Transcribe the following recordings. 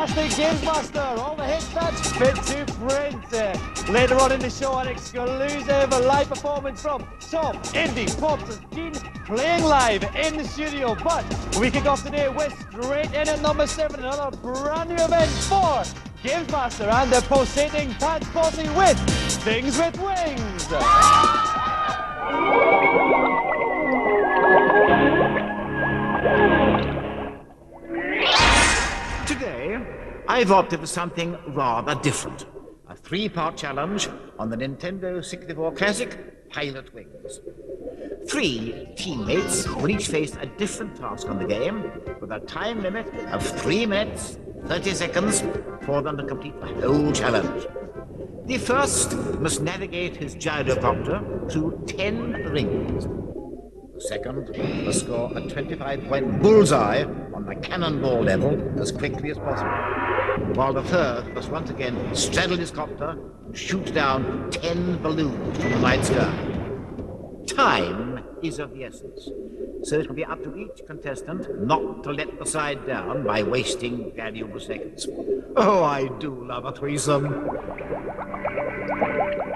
fantastic GamesMaster. All the hits that's fit to print. Later on in the show, an exclusive live performance from top indie pop scene playing live in the studio. But we kick off today with straight in at number 7, another brand new event for GamesMaster and the pulsating pants posse with Things with Wings. Today, I've opted for something rather different. A 3-part challenge on the Nintendo 64 classic, Pilot Wings. 3 teammates will each face a different task on the game, with a time limit of 3 minutes, 30 seconds for them to complete the whole challenge. The first must navigate his gyrocopter through 10 rings. The second must score a 25-point bullseye on the cannonball level as quickly as possible, while the third must once again straddle his copter and shoot down 10 balloons from the night sky. Time is of the essence, so it will be up to each contestant not to let the side down by wasting valuable seconds. Oh, I do love a threesome.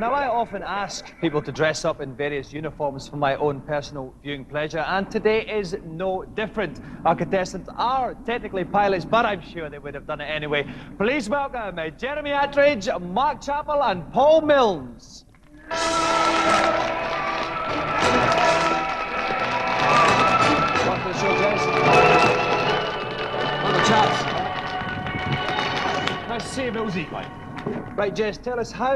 Now, I often ask people to dress up in various uniforms for my own personal viewing pleasure, and today is no different. Our contestants are technically pilots, but I'm sure they would have done it anyway. Please welcome Jeremy Attridge, Mark Chappell, and Paul Milnes. Welcome to the show, Jez. Hello, chaps. Nice to see you, Millsy. Right, Jez, tell us how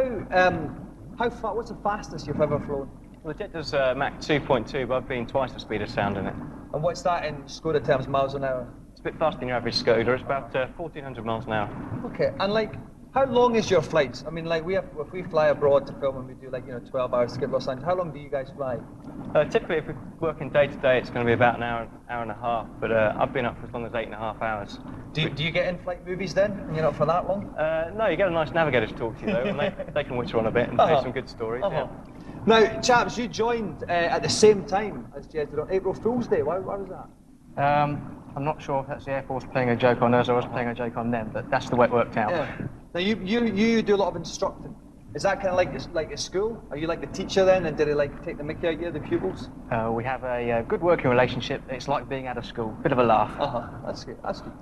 far, what's the fastest you've ever flown? Well, the jet does Mach 2.2, but I've been twice the speed of sound in it. And what's that in Skoda terms, miles an hour? It's a bit faster than your average Skoda. It's about 1,400 miles an hour. Okay, and like, how long is your flights? I mean, like, if we fly abroad to film and we do, like, 12 hours to get Los Angeles, how long do you guys fly? Typically, if we're working day to day, it's going to be about an hour and a half, but I've been up for as long as 8.5 hours. Do you get in-flight movies then, and you're not for that long? No, you get a nice navigator to talk to you, though, and they can whitter on a bit and tell you some good stories. Yeah. Now, chaps, you joined at the same time as Jez did on April Fool's Day. Why was that? I'm not sure if that's the Air Force playing a joke on us or us playing a joke on them, but that's the way it worked out. Yeah. Now, you do a lot of instructing. Is that kind of like a school? Are you like the teacher then, and did they like take the mickey out of you, the pupils? We have a good working relationship. It's like being out of school. Bit of a laugh. That's good, that's good.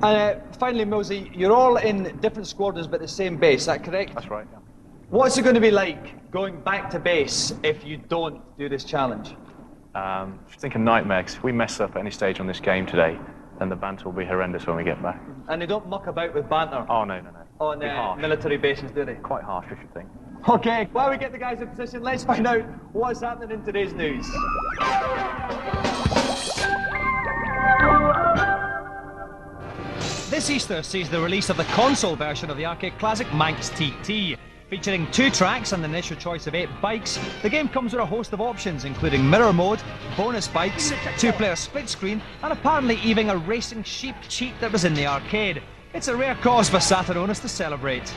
And finally, Millsy, you're all in different squadrons but the same base, is that correct? That's right, yeah. What's it going to be like going back to base if you don't do this challenge? If you think of nightmares, if we mess up at any stage on this game today, then the banter will be horrendous when we get back. And they don't muck about with banter? Oh, no. On military bases, do they? Quite harsh, I should think. Okay, while we get the guys in position, let's find out what's happening in today's news. This Easter sees the release of the console version of the arcade classic Manx TT. Featuring 2 tracks and an initial choice of 8 bikes, the game comes with a host of options, including mirror mode, bonus bikes, 2-player split screen, and apparently even a racing sheep cheat that was in the arcade. It's a rare cause for Saturn owners to celebrate.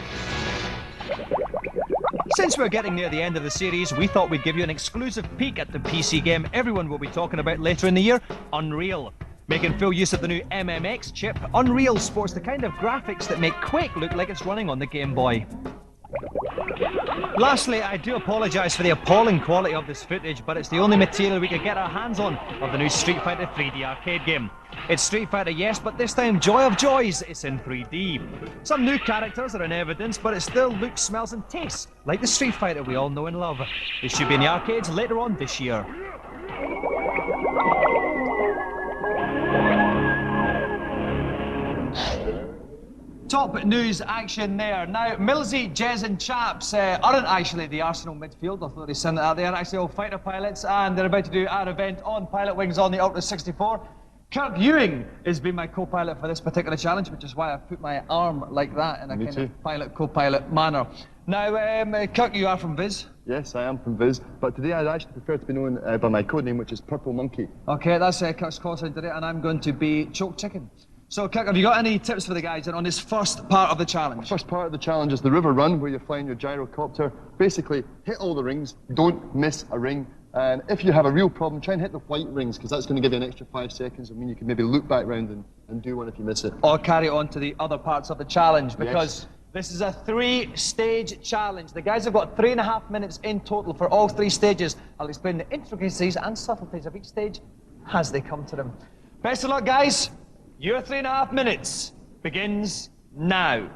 Since we're getting near the end of the series, we thought we'd give you an exclusive peek at the PC game everyone will be talking about later in the year, Unreal. Making full use of the new MMX chip, Unreal sports the kind of graphics that make Quake look like it's running on the Game Boy. Lastly, I do apologise for the appalling quality of this footage, but it's the only material we could get our hands on of the new Street Fighter 3D arcade game. It's Street Fighter, yes, but this time, joy of joys, it's in 3D. Some new characters are in evidence, but it still looks, smells and tastes like the Street Fighter we all know and love. It should be in the arcades later on this year. Top news action there. Now, Millsy, Jez and Chaps aren't actually the Arsenal midfield, although they send it out. They are actually all fighter pilots, and they're about to do our event on Pilot Wings on the Ultra 64. Kirk Ewing has been my co-pilot for this particular challenge, which is why I've put my arm like that in a kind of pilot co-pilot manner. Now, Kirk, you are from Viz? Yes, I am from Viz, but today I'd actually prefer to be known by my codename, which is Purple Monkey. Okay, that's Kirk's call sign today, and I'm going to be Choke Chicken. So, Kirk, have you got any tips for the guys on this first part of the challenge? First part of the challenge is the river run, where you're flying your gyrocopter. Basically, hit all the rings, don't miss a ring, And if you have a real problem, try and hit the white rings, because that's going to give you an extra 5 seconds. I mean, you can maybe loop back round and do one if you miss it. Or carry on to the other parts of the challenge, because this is a 3-stage challenge. The guys have got 3.5 minutes in total for all 3 stages. I'll explain the intricacies and subtleties of each stage as they come to them. Best of luck, guys. Your 3.5 minutes begins now.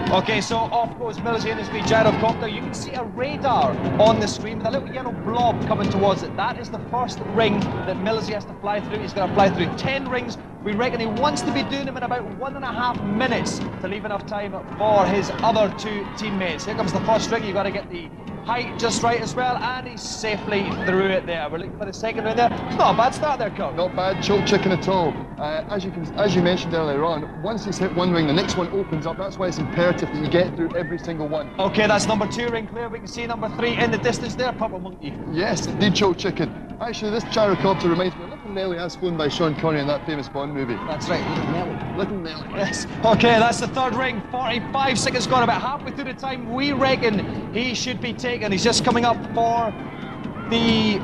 Okay, so off goes Millsy in his wee gyrocopter. You can see a radar on the screen with a little yellow blob coming towards it. That is the first ring that Millsy has to fly through. He's going to fly through 10 rings. We reckon he wants to be doing them in about 1.5 minutes to leave enough time for his other 2 teammates. Here comes the first ring. You've got to get the height just right as well, and he's safely through it there. We're looking for the second ring there. It's not a bad start there, Kirk. Not bad, choke chicken at all. As you mentioned earlier on, once he's hit one ring, the next one opens up. That's why it's imperative that you get through every single one. Okay, that's number 2 ring clear. We can see number 3 in the distance there, Purple Monkey. Yes, indeed, choke chicken. Actually, this gyrocopter reminds me of Little Nelly, as flown by Sean Connery in that famous Bond movie. That's right, Little Nelly. Little Nelly. Yes. Okay, that's the 3rd ring. 45 seconds gone, about halfway through the time we reckon he should be taken. He's just coming up for the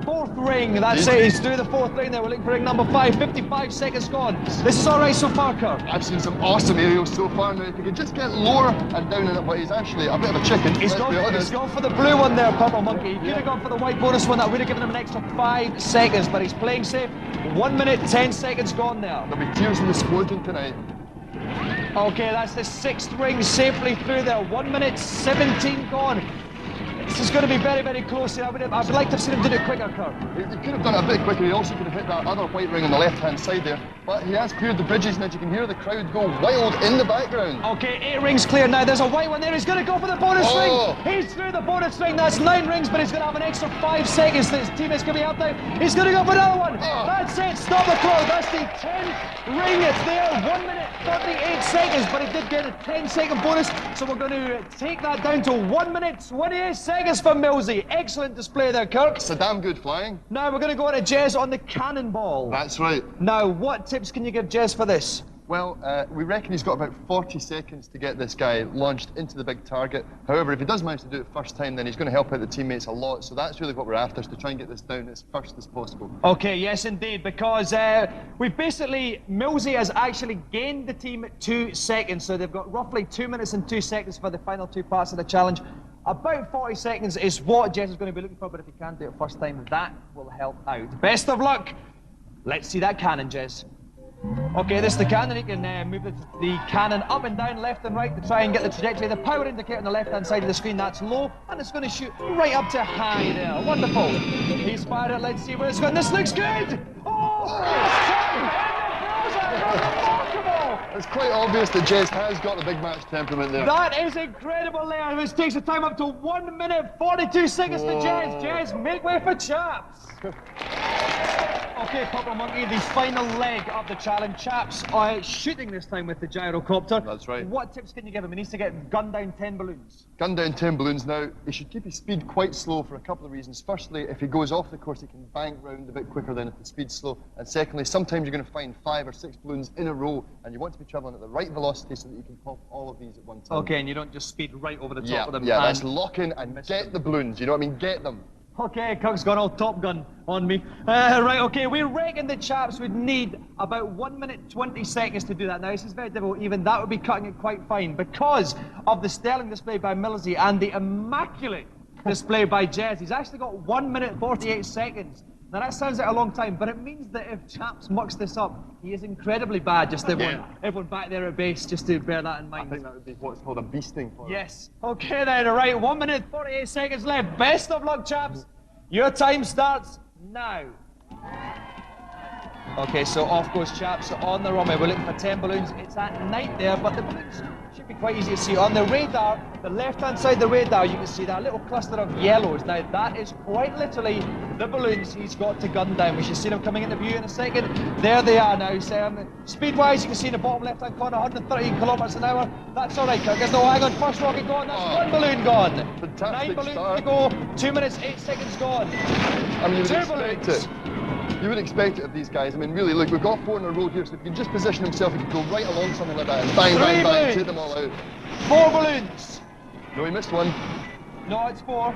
4th ring. That's it. He's through the 4th ring there. We're looking for ring number 5. 55 seconds gone. This is all right so far, Kirk. I've seen some awesome aerials so far. Now, if you could just get lower and down in it, but he's actually a bit of a chicken. He's gone for the blue one there, Purple Monkey. He could have gone for the white bonus one. That would have given him an extra 5 seconds, but he's playing safe. 1 minute, 10 seconds gone there. There'll be tears in the explosion tonight. Okay, that's the 6th ring safely through there. 1 minute, 17 gone. This is going to be very, very close here. I would like to have seen him do it quicker, Kirk. He could have done it a bit quicker. He also could have hit that other white ring on the left-hand side there. But he has cleared the bridges, and as you can hear the crowd go wild in the background. Okay, 8 rings clear now. There's a white one there. He's going to go for the bonus ring. He's through the bonus ring. That's 9 rings, but he's going to have an extra 5 seconds that his teammates going to be out there. He's going to go for another one. That's it. Stop the clock. That's the 10th ring. It's there. 1 minute, 38 seconds, but he did get a 10-second bonus, so we're going to take that down to 1 minute, 28 seconds for Millsy. Excellent display there, Kirk. It's a damn good flying. Now we're going to go on to Jez on the cannonball. That's right. Now, what tips can you give Jez for this? Well, we reckon he's got about 40 seconds to get this guy launched into the big target. However, if he does manage to do it first time, then he's going to help out the teammates a lot. So that's really what we're after, is to try and get this down as first as possible. Okay, yes indeed, because we've basically, Millsy has actually gained the team 2 seconds, so they've got roughly 2 minutes and 2 seconds for the final 2 parts of the challenge. About 40 seconds is what Jez is going to be looking for, but if he can do it first time, that will help out. Best of luck. Let's see that cannon, Jez. Okay, this is the cannon. You can move the cannon up and down, left and right to try and get the trajectory. The power indicator on the left-hand side of the screen, that's low, and it's going to shoot right up to high there. Wonderful. He's fired it. Let's see where it's going. This looks good. It's quite obvious that Jez has got the big match temperament there. That is incredible there. This takes the time up to 1 minute, 42 seconds to Jez. Jez, make way for Chaps. Okay, Purple Monkey, the final leg of the challenge. Chaps shooting this time with the gyrocopter. That's right. What tips can you give him? He needs to get gunned down 10 balloons. Gun down 10 balloons. Now, he should keep his speed quite slow for a couple of reasons. Firstly, if he goes off the course, he can bank round a bit quicker than if the speed's slow. And secondly, sometimes you're going to find 5 or 6 balloons in a row, and you want to be travelling at the right velocity so that you can pop all of these at one time. Okay, and you don't just speed right over the top of them. Yeah, that's lock in and get the balloons. You know what I mean? Get them. Okay, Kirk's gone all Top Gun on me. Right, okay, we reckon the Chaps would need about 1 minute, 20 seconds to do that. Now, this is very difficult. Even that would be cutting it quite fine because of the sterling display by Millsy and the immaculate display by Jez. He's actually got 1 minute, 48 seconds. Now, that sounds like a long time, but it means that if Chaps mucks this up, he is incredibly bad. Just everyone back there at base, just to bear that in mind. I think that would be what's called a beasting for him. Yes. Okay then, right, 1 minute, 48 seconds left. Best of luck, Chaps. Your time starts now. Okay, so off goes Chaps on the runway. We're looking for 10 balloons. It's at night there, but the balloons should be quite easy to see. On the radar, the left-hand side of the radar, you can see that little cluster of yellows. Now, that is quite literally the balloons he's got to gun down. We should see them coming into view in a second. There they are now. Speed-wise, you can see in the bottom left-hand corner, 130 kilometers an hour. That's all right, Kirk. There's no hang on. First rocket gone. That's one balloon gone. Fantastic 9 balloons start. to go. 2 minutes, 8 seconds gone. I mean, you would 2 expect balloons. it. You would expect it of these guys. I mean, really, look, we've got 4 in a row here, so if you can just position himself, he can go right along something like that and bang, bang, bang, take them all out. 4 balloons. No, he missed one. No, it's 4.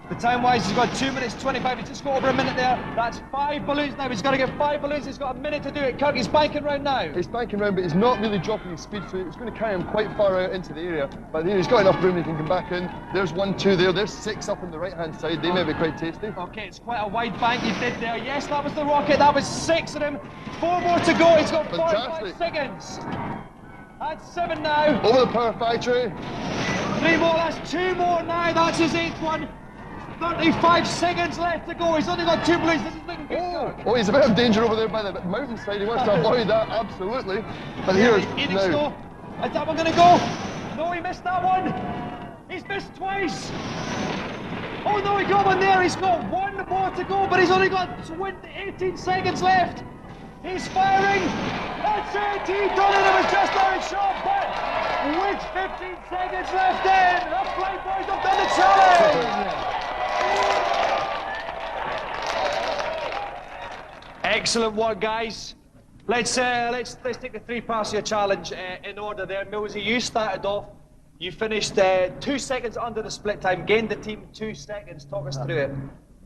The time-wise, he's got 2 minutes 25. He's just got over a minute there. That's 5 balloons now. He's got to get 5 balloons. He's got a minute to do it. Kirk, he's banking round now. He's banking round, but he's not really dropping his speed, so it's going to carry him quite far out into the area. But here, he's got enough room he can come back in. There's 1, 2 there. There's 6 up on the right-hand side. They may be quite tasty. Okay, it's quite a wide bank he did there. Yes, that was the rocket. That was 6 of them. 4 more to go. He's got 45 seconds. That's 7 now. Over the power factory. 3 more. That's 2 more now. That's his 8th one. 35 seconds left to go. He's only got 2 balloons. This is looking good. Oh, he's a bit of danger over there by the mountainside. He wants to avoid that, absolutely. But here's now. Slow. Is that one going to go? No, he missed that one. He's missed twice. Oh no, he got one there. He's got 1 more to go, but he's only got 18 seconds left. He's firing. That's it. He done it. It was just out shot, but with 15 seconds left in, the Flight Boys have done the challenge. Excellent work, guys. Let's take the 3 parts of your challenge in order there. Millsy, you started off. You finished 2 seconds under the split time, gained the team 2 seconds. Talk us through it.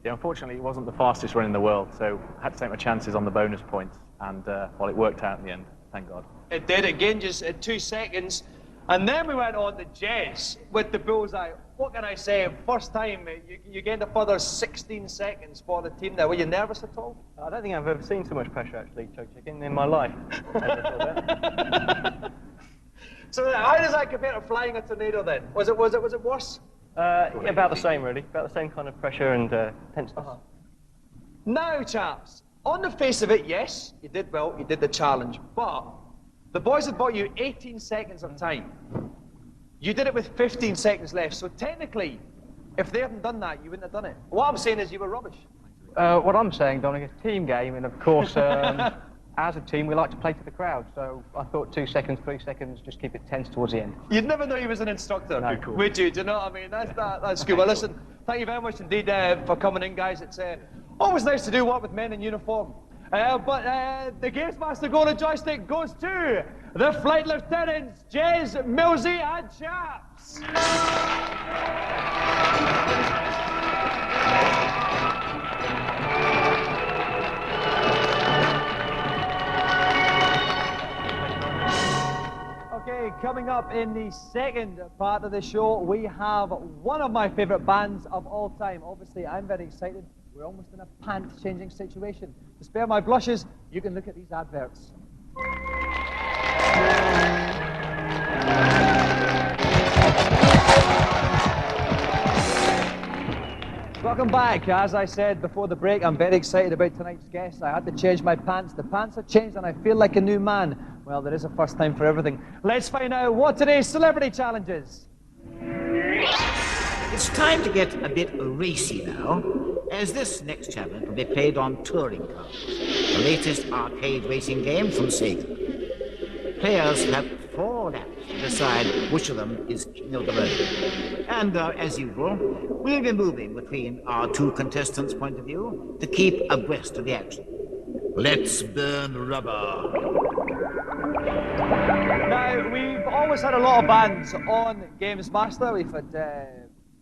Yeah, unfortunately, it wasn't the fastest run in the world, so I had to take my chances on the bonus points, and well, it worked out in the end, thank God. It did. It gained just 2 seconds. And then we went on to Jez with the bullseye. What can I say? First time, you gained a further 16 seconds for the team there. Were you nervous at all? I don't think I've ever seen so much pressure, actually, Chuck Chicken, in my life. So how does that compare to flying a tornado then? Was it worse? Yeah, about the same, really. About the same kind of pressure and tenseness. Now, chaps, on the face of it, yes, you did well, you did the challenge, but the boys had bought you 18 seconds of time. You did it with 15 seconds left, so technically, if they hadn't done that, you wouldn't have done it. What I'm saying is you were rubbish. What I'm saying, Dominic, it's a team game, and of course, as a team, we like to play to the crowd, so I thought 2 seconds, 3 seconds, just keep it tense towards the end. You'd never know he was an instructor, No, cool. would you? Do you know what I mean? That's good. Well, listen, thank you very much indeed for coming in, guys. It's always nice to do work with men in uniform. But the GamesMaster golden joystick goes to the Flight Lieutenants, Jez, Millsy, and Chaps. Okay, coming up in the second part of the show, we have one of my favourite bands of all time. Obviously, I'm very excited. We're almost in a pants-changing situation. To spare my blushes, you can look at these adverts. Welcome back. As I said before the break, I'm very excited about tonight's guest. I had to change my pants. The pants have changed and I feel like a new man. Well, there is a first time for everything. Let's find out what today's celebrity challenge is. It's time to get a bit racy now, as this next challenge will be played on touring cars, the latest arcade racing game from Sega. Players have 4 laps to decide which of them is king of the road. And as usual, we'll be moving between our 2 contestants' point of view to keep abreast of the action. Let's burn rubber. Now, we've always had a lot of bands on GamesMaster. We've had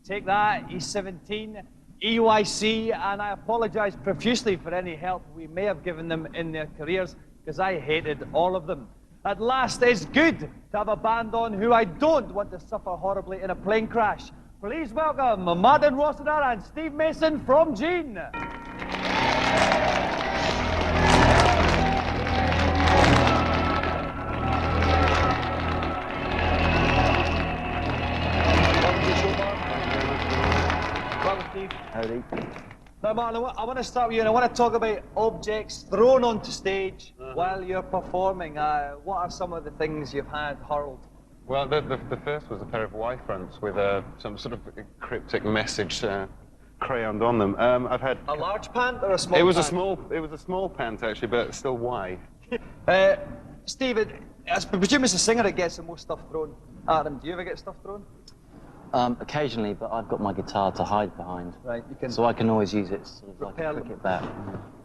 Take That, E17, EYC, and I apologise profusely for any help we may have given them in their careers, because I hated all of them. At last, it's good to have a band on who I don't want to suffer horribly in a plane crash. Please welcome Martin Rossiter and Steve Mason from Gene. Howdy. Now, Martin, I want to start with you, and I want to talk about objects thrown onto stage while you're performing. What are some of the things you've had hurled? Well, the first was a pair of Y-fronts with some sort of cryptic message crayoned on them. I've had A large pant or a small it was pant? a small pant actually, but still Y. Steve, I presume it's a singer that gets the most stuff thrown at him. Do you ever get stuff thrown? Occasionally, but I've got my guitar to hide behind. Right, you can So I can always use it sort of like a repel. cricket bat.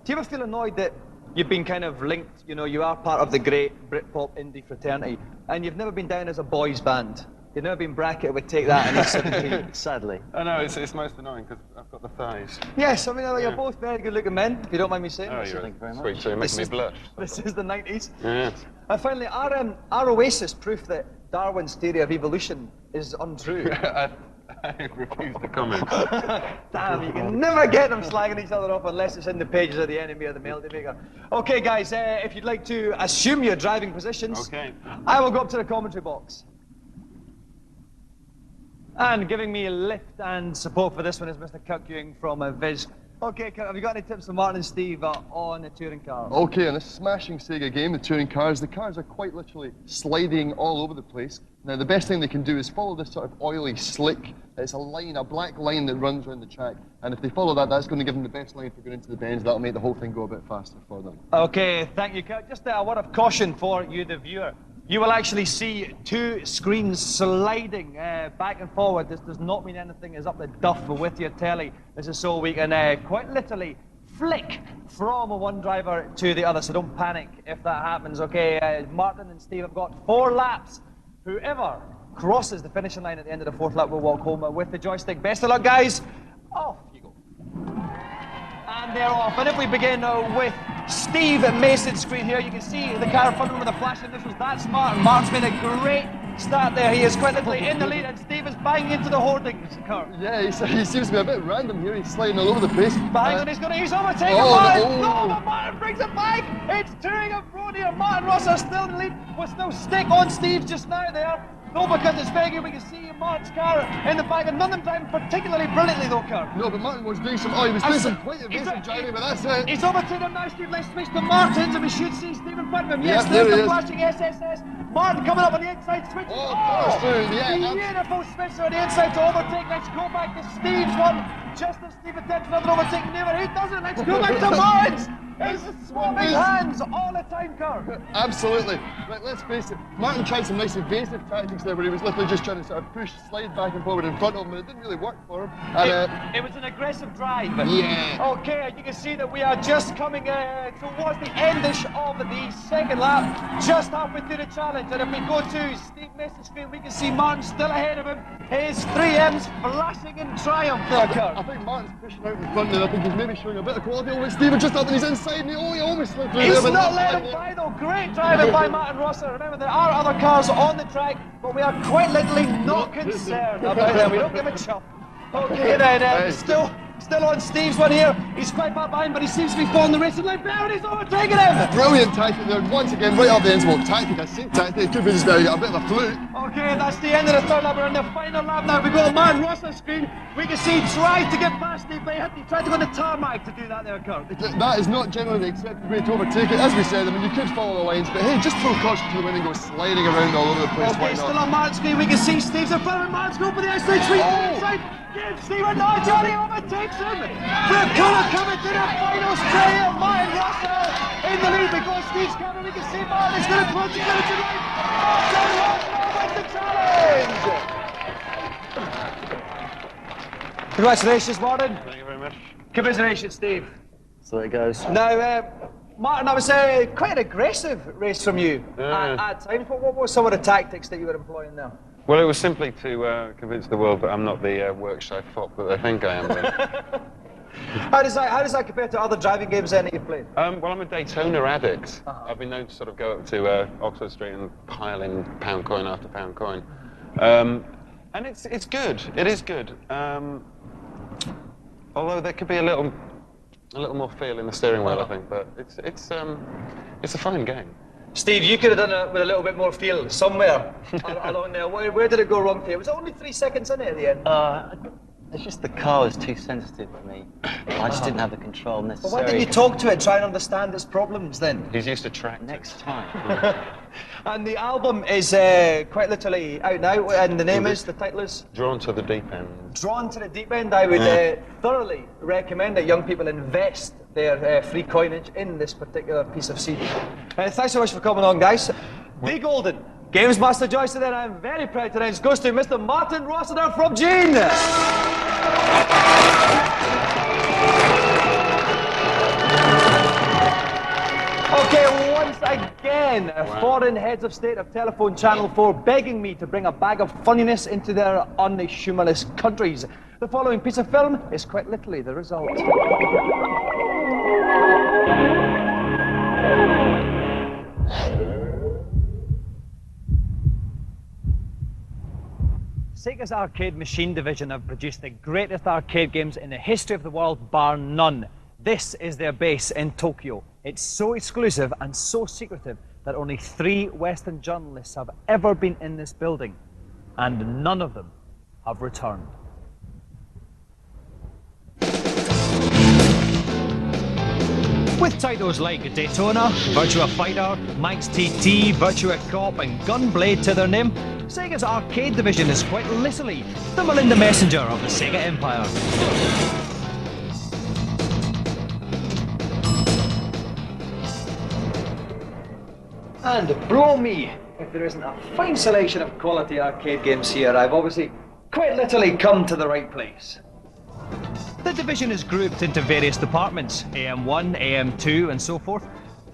Do you ever feel annoyed that you've been kind of linked, you know, you are part of the great Britpop indie fraternity, and you've never been down as a boys band? You've never been bracketed would take that in E17. Sadly. I know, it's most annoying because I've got the thighs. Yes, I mean, you're Yeah. both very good-looking men, if you don't mind me saying. Oh, This you're Thank you very sweet, much. so you're making me blush. This is the 90s. Yes. And finally, our Oasis proof that Darwin's theory of evolution is untrue. I refuse to comment. Damn, you can never get them slagging each other off unless it's in the pages of the Enemy of the Melody Maker. Okay, guys, if you'd like to assume your driving positions, Okay. I will go up to the commentary box. And giving me a lift and support for this one is Mr. Kirk Ewing from Viz. Okay, Kirk, have you got any tips for Martin and Steve on the touring car? Okay, in a smashing Sega game, the touring cars, the cars are quite literally sliding all over the place. Now, the best thing they can do is follow this sort of oily slick. It's a line, a black line that runs around the track. And if they follow that, that's going to give them the best line for going into the bends. That'll make the whole thing go a bit faster for them. Okay, thank you, Kirk. Just a word of caution for you, the viewer. You will actually see two screens sliding back and forward. This does not mean anything is up the duff with your telly. This is so we can quite literally flick from one driver to the other, so don't panic if that happens. Okay, Martin and Steve have got 4 laps. Whoever crosses the finishing line at the end of the 4th lap will walk home with the joystick. Best of luck, guys. Off you go. And they're off. And if we begin with Steve Mason's screen here, you can see the car in front of him with the flashing initials. That's Martin. Martin's made a great start there. He is quite literally in the lead, and Steve is banging into the hoardings, Kurt. Yeah, he seems to be a bit random here. He's sliding all over the place. Bang on, he's overtaken Martin. No, but Martin brings it back. It's touring of road here. Martin Ross are still in the lead. We'll still stick on Steve just now there. No, because it's very good. We can see Martin's car in the back, and none of them driving particularly brilliantly though, Kurt. No, but Martin was doing some, he was doing some quite evasive driving, but that's it. He's overtaken him now, Steve. Let's switch to Martin's, and we should see Steve in front of him. Yes, Yep, there there's he the is. flashing SSS. Martin coming up on the inside, switching. Oh, through, yeah. Beautiful switch on the inside to overtake. Let's go back to Steve's one. Just as Steve attempts another overtake, never. He doesn't. Let's go back to Martin's. He's swapping hands all the time, Kurt. Absolutely. Right, let's face it. Martin tried some nice evasive tactics there where he was literally just trying to sort of push, slide back and forward in front of him, and it didn't really work for him. And, It was an aggressive drive. yeah. Okay, you can see that we are just coming towards the endish of the second lap, just halfway through the challenge. And if we go to Steve Mason's screen, we can see Martin still ahead of him. His 3M's flashing in triumph there, Kurt. I think Martin's pushing out in front there. I think he's maybe showing a bit of quality over Stephen just up and he's inside and he almost slipped through He's there. but not that's let fine, him yeah. by though. Great driving by Martin Rosser. Remember, there are other cars on the track, but we are quite literally not concerned about them. We don't give a chuff. Okay then, still on Steve's one here. He's quite far behind, but he seems to be following the racing line. There, and he's overtaking him. Brilliant tactic there. Once again, right up the ends. Well, tactic, I say tactic. It could be just a bit of a fluke. Okay, that's the end of the 3rd lap. We're on the final lap now. We go to Martin Rosser's screen. We can see he tried to get past Steve, but he tried to go on the tarmac to do that there, Kurt. That is not generally the accepted way to overtake it. As we said, I mean, you could follow the lines, but hey, just throw caution to the wind and go sliding around all over the place. Why Okay, not? still on Martin's screen. We can see Steve's in front of him. Martin's going for the outside sweep. Inside. Give Steve a nod. Johnny overtakes him. We're coming to the final straight here. Martin Russell in the lead. We go to Steve's camera. We can see Martin is going to close. He's going to right. Martin Russell wins the challenge. Congratulations, Martin. Thank you very much. Congratulations, Steve. So it goes. Now, Martin, that was quite an aggressive race from you at times. What were some of the tactics that you were employing there? Well, it was simply to convince the world that I'm not the work-shy fop that they think I am. How does that compare to other driving games then that you've played? Well, I'm a Daytona addict. I've been known to sort of go up to Oxford Street and pile in pound coin after pound coin. And it's good. It is good. Although there could be a little more feel in the steering wheel, I think. But it's a fine game. Steve, you could have done it with a little bit more feel somewhere along there. Where did it go wrong for you? Was it only 3 seconds in it at the end? It's just the car was too sensitive for me. I just didn't have the control Well, necessary. why didn't you talk to it, try and understand its problems then? He's used to tractors. Next time. And the album is quite literally out now, and the name is, the title is? Drawn to the deep end. Drawn to the Deep End. I would thoroughly recommend that young people invest their free coinage in this particular piece of CD. Thanks so much for coming on, guys. The Golden GamesMaster joystick that I'm very proud to announce goes to Mr. Martin Rossiter from Gene. Okay, once again. again, foreign heads of state of telephone channel 4 begging me to bring a bag of funniness into their unhumorous countries. The following piece of film is quite literally the result. Sega's arcade machine division have produced the greatest arcade games in the history of the world, bar none. This is their base in Tokyo. It's so exclusive and so secretive that only 3 Western journalists have ever been in this building, and none of them have returned. With titles like Daytona, Virtua Fighter, Max TT, Virtua Cop and Gunblade to their name, Sega's arcade division is quite literally the Melinda Messenger of the Sega Empire. And blow me if there isn't a fine selection of quality arcade games here. I've obviously quite literally come to the right place. The division is grouped into various departments, AM1, AM2 and so forth.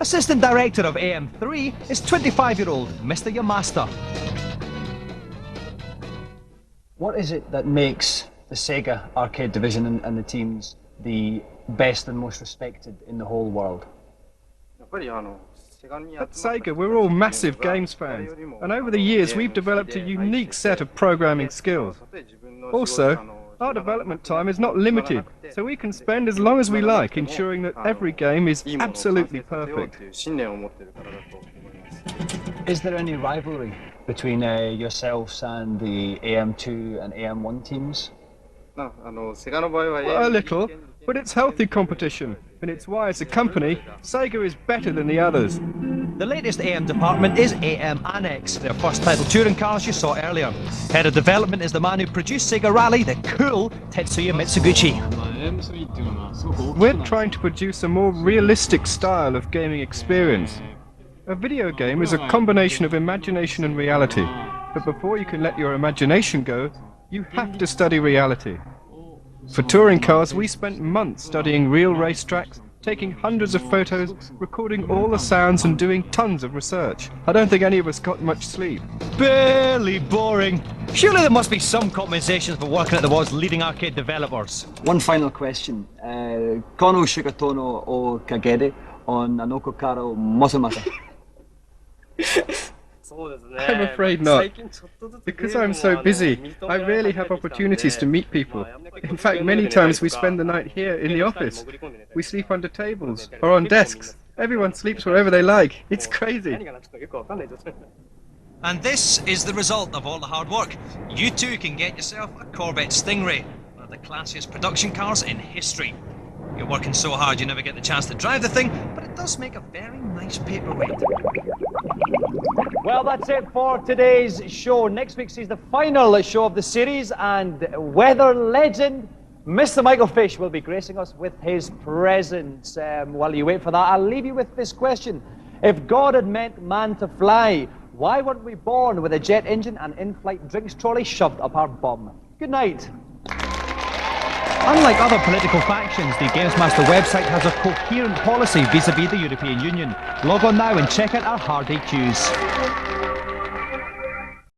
Assistant Director of AM3 is 25-year-old Mr. Yamasta. What is it that makes the Sega arcade division and the teams the best and most respected in the whole world? At Sega, we're all massive games fans, and over the years we've developed a unique set of programming skills. Also, our development time is not limited, so we can spend as long as we like ensuring that every game is absolutely perfect. Is there any rivalry between yourselves and the AM2 and AM1 teams? Well, a little, but it's healthy competition, and it's why as a company, Sega is better than the others. The latest AM department is AM Annex, their first title touring cars you saw earlier. Head of development is the man who produced Sega Rally, the cool Tetsuya Mitsuguchi. We're trying to produce a more realistic style of gaming experience. A video game is a combination of imagination and reality, but before you can let your imagination go, you have to study reality. For touring cars, we spent months studying real racetracks, taking hundreds of photos, recording all the sounds and doing tons of research. I don't think any of us got much sleep. Barely boring. Surely there must be some compensations for working at the world's leading arcade developers. One final question. Kono Shigatono o Kagere on Anoko Karo Mosumata. I'm afraid not. Because I'm so busy, I rarely have opportunities to meet people. In fact, many times we spend the night here in the office. We sleep under tables or on desks. Everyone sleeps wherever they like. It's crazy. And this is the result of all the hard work. You too can get yourself a Corvette Stingray, one of the classiest production cars in history. You're working so hard you never get the chance to drive the thing, but it does make a very nice paperweight. Well, that's it for today's show. Next week sees the final show of the series, and weather legend Mr. Michael Fish will be gracing us with his presence. While you wait for that, I'll leave you with this question. If God had meant man to fly, why weren't we born with a jet engine and in-flight drinks trolley shoved up our bum? Good night. Unlike other political factions, the GamesMaster website has a coherent policy vis-à-vis the European Union. Log on now and check out our hard HQs.